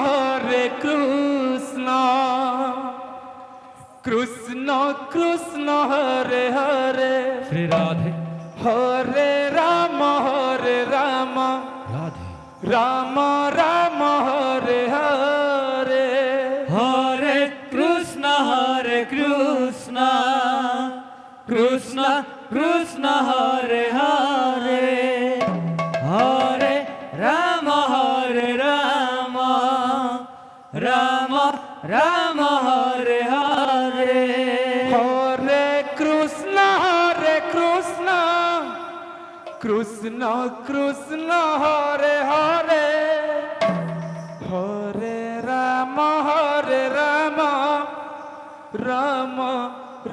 হরে কৃষ্ণ কৃষ্ণ কৃষ্ণ হরে হরে শ্রী রাধে হরে রাম রাধে রাম রাম হরে হরে হরে কৃষ্ণ কৃষ্ণ কৃষ্ণ হরে হরে হরে রাম রাম রাম হরে হরে হরে কৃষ্ণ কৃষ্ণ কৃষ্ণ হরে হরে হরে রাম রাম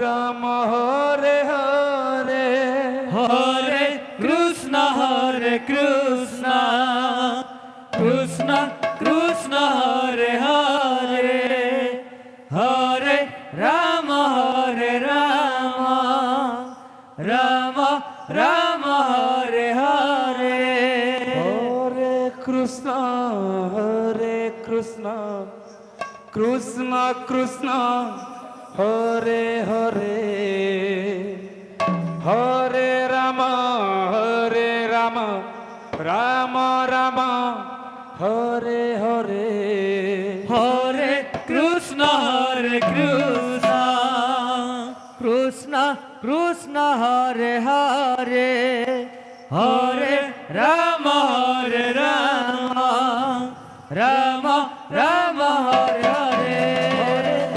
রাম হরে হরে হরে কৃষ্ণ কৃষ্ণ কৃষ্ণ কৃষ্ণ হরে হরে হরে রাম রাম রাম হরে হরে হরে কৃষ্ণ কৃষ্ণ কৃষ্ণ হরে হরে হরে রাম রাম রাম হরে হরে হরে কৃষ্ণ কৃষ্ণ কৃষ্ণ কৃষ্ণ হরে হরে হরে রাম রাম রাম হরে হরে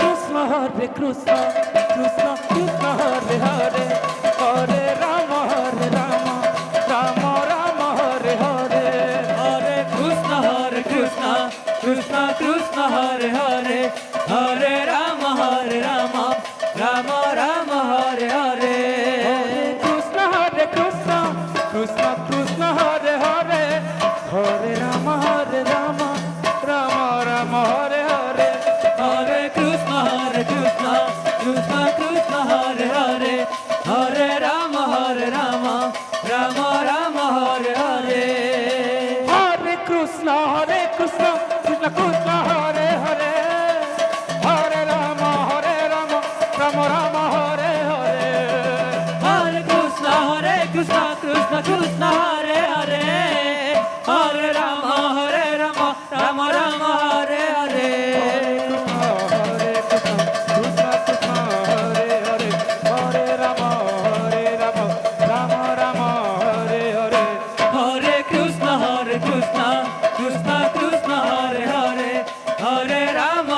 কৃষ্ণ কৃষ্ণ কৃষ্ণ কৃষ্ণ হরে হরে হরে রাম রাম রাম হরে হরে হরে কৃষ্ণ কৃষ্ণ কৃষ্ণ কৃষ্ণ হরে হরে হরে রাম রাম রাম হরে হরে কৃষ্ণ কৃষ্ণ কৃষ্ণ কৃষ্ণ হরে হরে হরে রাম রাম রাম হরে হরে হরে কৃষ্ণ কৃষ্ণ কৃষ্ণ কৃষ্ণ হরে হরে হরে রাম রাম রাম হরে হরে হরে কৃষ্ণ কৃষ্ণ কৃষ্ণ হরে হরে হরে রাম রাম রাম হরে হরে হরে কৃষ্ণ কৃষ্ণ কৃষ্ণ হরে হরে হরে রাম রাম হরে হরে হরে কৃষ্ণ কৃষ্ণ হরে হরে হরে রাম রাম রাম হরে হরে হরে কৃষ্ণ কৃষ্ণ কৃষ্ণ কৃষ্ণ হরে হরে হরে রাম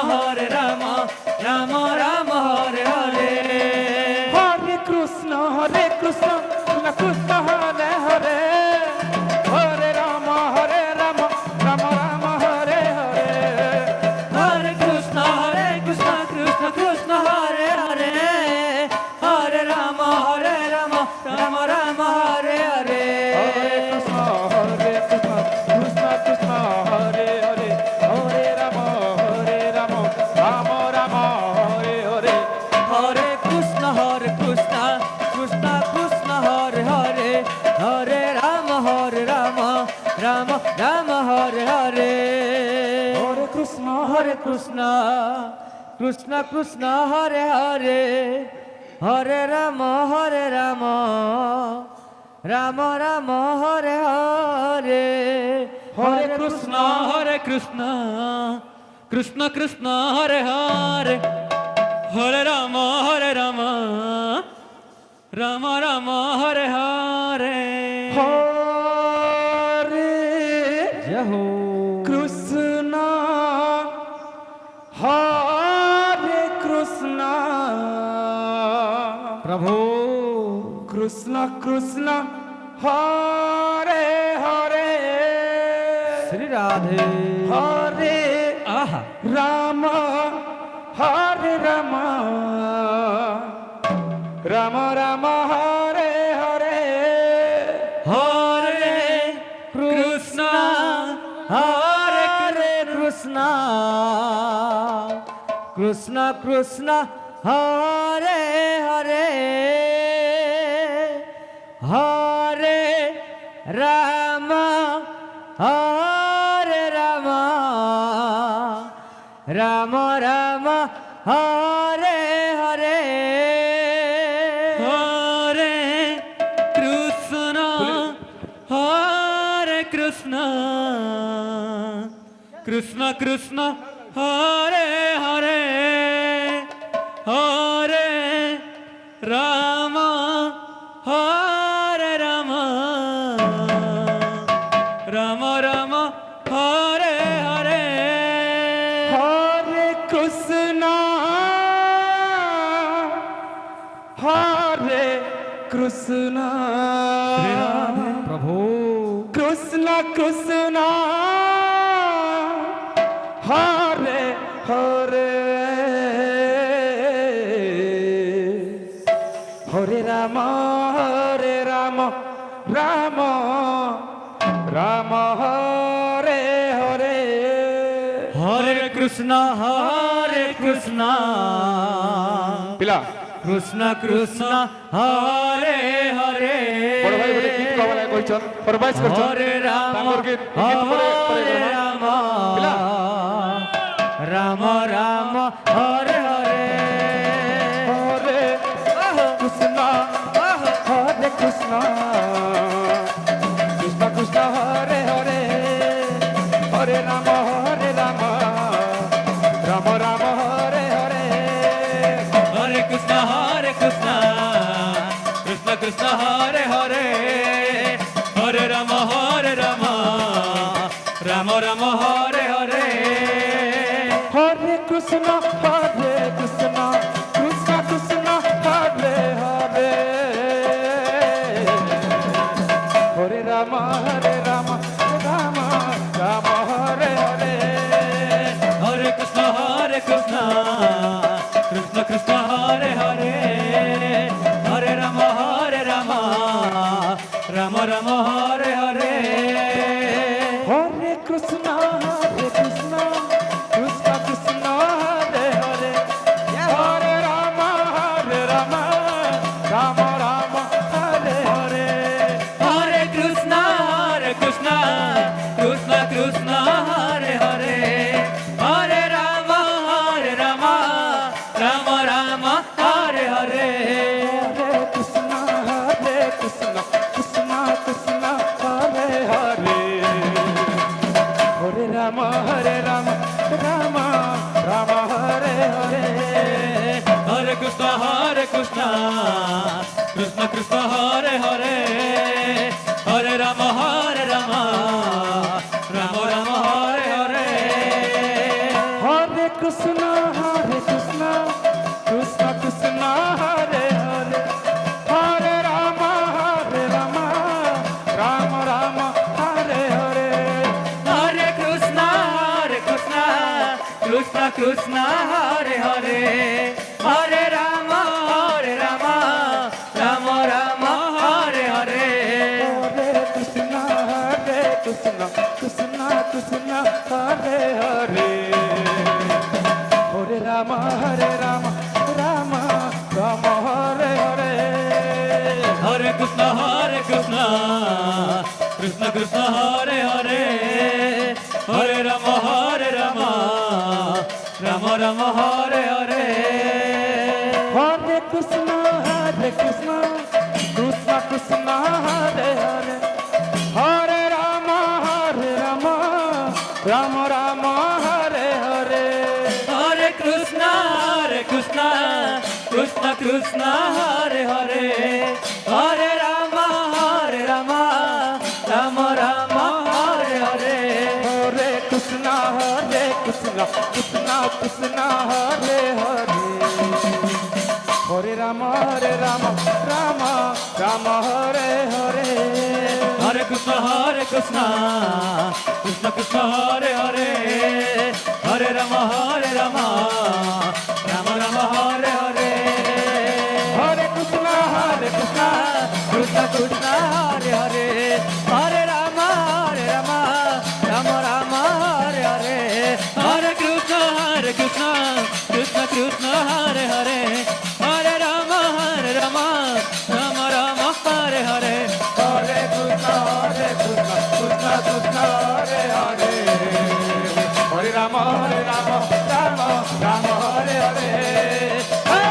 রাম রাম হরে হরে হরে কৃষ্ণ কৃষ্ণ কৃষ্ণ হরে হরে হরে রাম রাম রাম হরে হরে হরে কৃষ্ণ কৃষ্ণ কৃষ্ণ হরে হরে হরে রাম রাম হরে হরে কৃষ্ণ কৃষ্ণ কৃষ্ণ হরে হরে হরে রাম রাম রাম হরে হরে হরে কৃষ্ণ কৃষ্ণ কৃষ্ণ হরে হরে হরে রাম রাম হরে হরে হরে কৃষ্ণ কৃষ্ণ কৃষ্ণ হরে হরে হরে রাম রাম হরে হরে হরে কৃষ্ণ কৃষ্ণ কৃষ্ণ হরে হরে হরে রাম রাম হরে হরে হরে জয় হো কৃষ্ণ হরে কৃষ্ণ প্রভু কৃষ্ণ কৃষ্ণ হরে হরে শ্রী রাধে হরে আহা রাম হরে রাম রাম রাম হরে হরে হরে কৃষ্ণ হরে কৃষ্ণ কৃষ্ণ কৃষ্ণ হরে হরে হরে রাম রাম রাম হরে হরে হরে কৃষ্ণ হরে কৃষ্ণ কৃষ্ণ কৃষ্ণ হরে হরে হরে রাম হরে রাম রাম রাম হরে হরে হরে কৃষ্ণ হরে কৃষ্ণ প্রভু কৃষ্ণ কৃষ্ণ হরে হরে হরে রাম রাম রাম হরে হরে হরে কৃষ্ণ পিলা কৃষ্ণ কৃষ্ণ হরে হরে বড় ভাই বলে গীত গাওয়ালে কইছন ফরমাইশ করছন হরে রাম তাঙ্গর গীত গীত পরে পরে হরে গাইবা। রাম পিলা রাম রাম হরে হরে হরে কৃষ্ণ হরে কৃষ্ণ কৃষ্ণ কৃষ্ণ হরে হরে হরে রাম রাম রাম হরে হরে হরে কৃষ্ণ কৃষ্ণ কৃষ্ণ হরে হরে হরে রাম রাম রাম রাম হরে হরে হরে কৃষ্ণ কৃষ্ণ কৃষ্ণ কৃষ্ণ হরে হরে হরে রাম রাম রাম হরে হরে হরে কৃষ্ণ কৃষ্ণ কৃষ্ণ হরে হরে হরে রাম রাম রাম হরে হরে হরে কৃষ্ণ কৃষ্ণ কৃষ্ণ কৃষ্ণ হরে হরে হরে রাম রাম রাম হরে হরে হরে কৃষ্ণ কৃষ্ণ কৃষ্ণ হরে হরে হরে রাম রাম রাম হরে হরে হরে কৃষ্ণ কৃষ্ণ কৃষ্ণ কৃষ্ণ হরে হরে হরে রাম রাম রাম হরে হরে হরে কৃষ্ণ কৃষ্ণ কৃষ্ণ হরে হরে হরে রাম রাম রাম হরে হরে হরে কৃষ্ণ কৃষ্ণ কৃষ্ণ কৃষ্ণ হরে হরে হরে রাম রাম রাম হরে হরে হরে কৃষ্ণ কৃষ্ণ হরে হরে হরে রাম রাম রাম হরে হরে হরে কৃষ্ণ কৃষ্ণ কৃষ্ণ হরে হরে হরে রাম রাম রাম হরে হরে হরে কৃষ্ণ কৃষ্ণ হরে হরে হরে রাম রাম রাম হরে হরে হরে কৃষ্ণ কৃষ্ণ কৃষ্ণ হরে হরে হরে রাম রাম রাম হরে হরে হরে কৃষ্ণ কৃষ্ণ হরে হরে হরে রাম রাম রাম হরে হরে হরে কৃষ্ণ কৃষ্ণ কৃষ্ণ হরে হরে হরে রাম রাম রাম হরে হরে হরে কৃষ্ণ কৃষ্ণ কৃষ্ণ হরে হরে হরে রাম রাম রাম হরে হরে হরে কৃষ্ণ কৃষ্ণ কৃষ্ণ হরে হরে হরে রাম রাম রাম হরে হরে হরে কৃষ্ণ কৃষ্ণ হরে হরে হরে রাম রাম রাম হরে হরে হরে কৃষ্ণ কৃষ্ণ কৃষ্ণ হরে হরে হরে রাম রাম রাম হরে হরে